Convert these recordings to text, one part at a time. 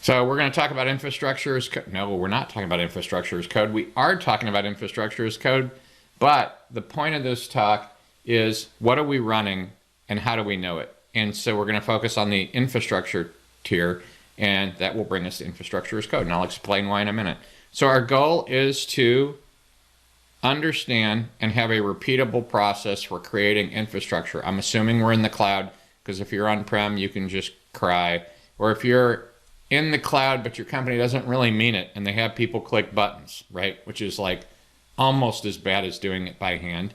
So we're going to talk about infrastructure as code. No, we're not talking about infrastructure as code. We are talking about infrastructure as code, but the point of this talk is what are we running and how do we know it? And so we're going to focus on the infrastructure tier, and that will bring us to infrastructure as code, and I'll explain why in a minute. So our goal is to understand and have a repeatable process for creating infrastructure. I'm assuming we're in the cloud, because if you're on-prem, you can just cry. Or if you're in the cloud, but your company doesn't really mean it, and they have people click buttons, right? Which is like almost as bad as doing it by hand.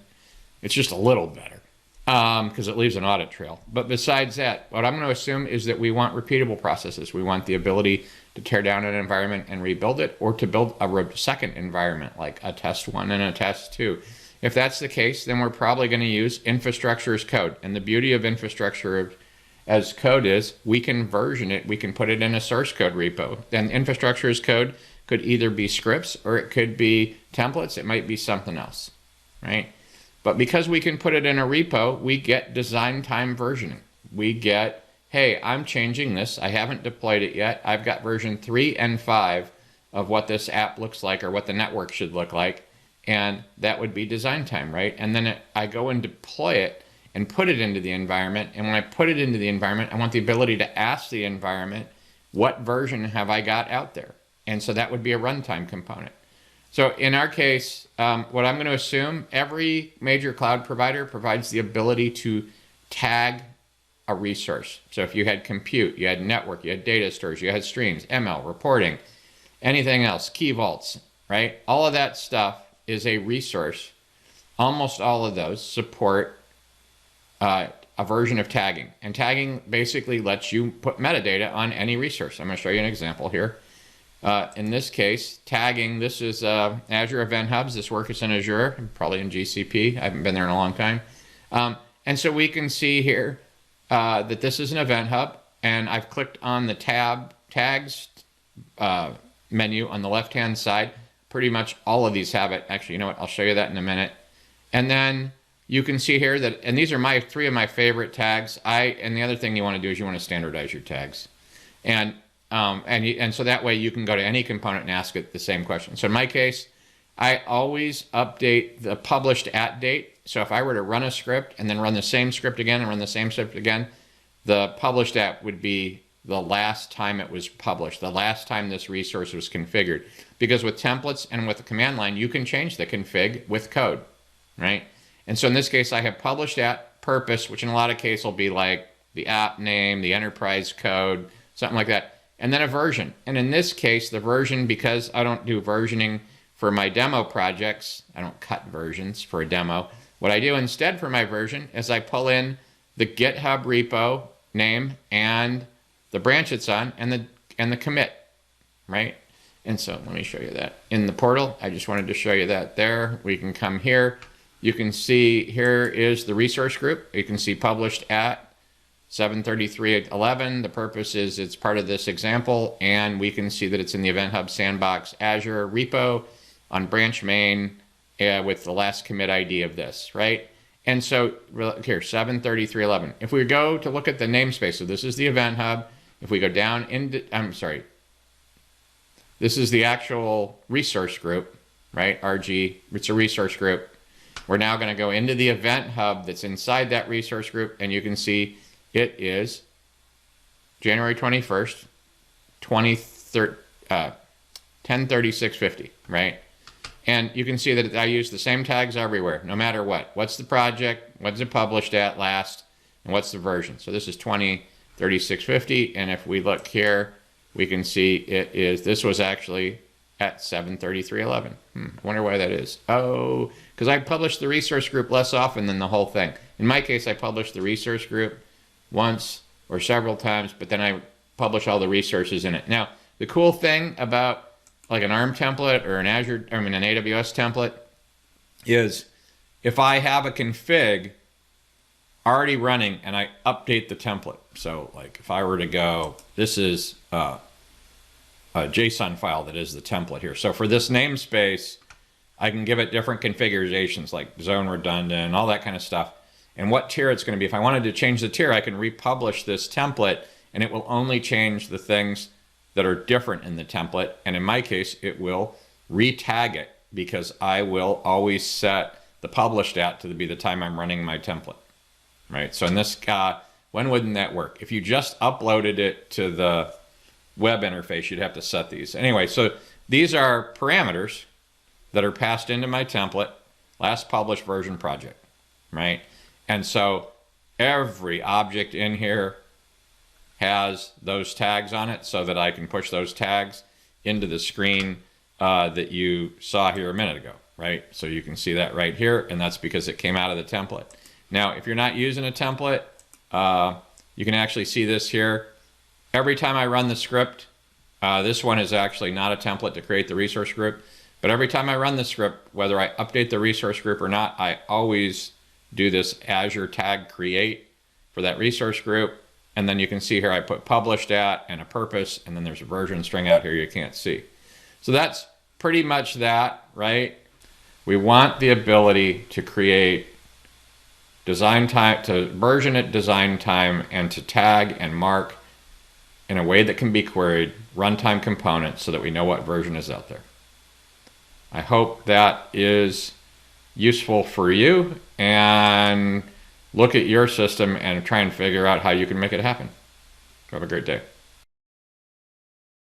It's just a little better because it leaves an audit trail. But besides that, what I'm going to assume is that we want repeatable processes. We want the ability to tear down an environment and rebuild it, or to build a second environment, like a test 1 and a test 2. If that's the case, then we're probably going to use infrastructure as code. And the beauty of infrastructure as code is we can version it, we can put it in a source code repo. Then infrastructure as code could either be scripts or it could be templates, it might be something else, right? But because we can put it in a repo, we get design time versioning. We get, hey, I'm changing this, I haven't deployed it yet, I've got version 3 and 5 of what this app looks like or what the network should look like, and that would be design time, right? And then I go and deploy it and put it into the environment, and when I put it into the environment, I want the ability to ask the environment, what version have I got out there? And so that would be a runtime component. So in our case, what I'm going to assume, every major cloud provider provides the ability to tag a resource. So if you had compute, you had network, you had data stores, you had streams, ML, reporting, anything else, key vaults, right? All of that stuff is a resource. Almost all of those support a version of tagging. And tagging basically lets you put metadata on any resource. I'm going to show you an example here. In this case, tagging, this is Azure Event Hubs. This work is in Azure, probably in GCP. I haven't been there in a long time. And so we can see here that this is an event hub, and I've clicked on the tags menu on the left-hand side. Pretty much all of these have it. Actually, you know what? I'll show you that in a minute. And then you can see here that, and these are three of my favorite tags. And the other thing you want to do is you want to standardize your tags. And so that way you can go to any component and ask it the same question. So in my case, I always update the published at date. So if I were to run a script and then run the same script again and run the same script again, the published at would be the last time it was published, the last time this resource was configured. Because with templates and with the command line, you can change the config with code, right? And so in this case, I have published at purpose, which in a lot of cases will be like the app name, the enterprise code, something like that. And then a version. And in this case, the version, because I don't do versioning for my demo projects, I don't cut versions for a demo. What I do instead for my version is I pull in the GitHub repo name and the branch it's on and the commit, right? And so let me show you that. In the portal, I just wanted to show you that there. We can come here. You can see here is the resource group. You can see published at 733.11. The purpose is it's part of this example, and we can see that it's in the Event Hub Sandbox Azure repo on branch main with the last commit ID of this, right? And so here, 733.11. If we go to look at the namespace, so this is the Event Hub. If we go down into, this is the actual resource group, right? RG, it's a resource group. We're now going to go into the Event Hub that's inside that resource group, and you can see it is January 21st, 1036.50, right? And you can see that I use the same tags everywhere, no matter what. What's the project, what's it published at last, and what's the version? So this is 2036.50, and if we look here, we can see this was actually at 733.11. I wonder why that is. Oh, because I publish the resource group less often than the whole thing. In my case, I publish the resource group once or several times, but then I publish all the resources in it. Now, the cool thing about like an ARM template or an AWS template is if I have a config already running and I update the template. So like if I were to go, this is a JSON file that is the template here. So for this namespace, I can give it different configurations like zone redundant, all that kind of stuff. And what tier it's going to be. If I wanted to change the tier, I can republish this template and it will only change the things that are different in the template. And in my case, it will re-tag it because I will always set the published at to be the time I'm running my template, right? So in this, when wouldn't that work? If you just uploaded it to the web interface, you'd have to set these. Anyway, so these are parameters that are passed into my template, last published version project, right? And so every object in here has those tags on it so that I can push those tags into the screen that you saw here a minute ago, right? So you can see that right here, and that's because it came out of the template. Now, if you're not using a template, you can actually see this here. Every time I run the script, this one is actually not a template to create the resource group, but every time I run the script, whether I update the resource group or not, I always do this Azure tag create for that resource group. And then you can see here I put published at and a purpose, and then there's a version string out here you can't see. So that's pretty much that, right? We want the ability to create design time, to version at design time, and to tag and mark in a way that can be queried runtime components so that we know what version is out there. I hope that is useful for you, and look at your system and try and figure out how you can make it happen. Have a great day.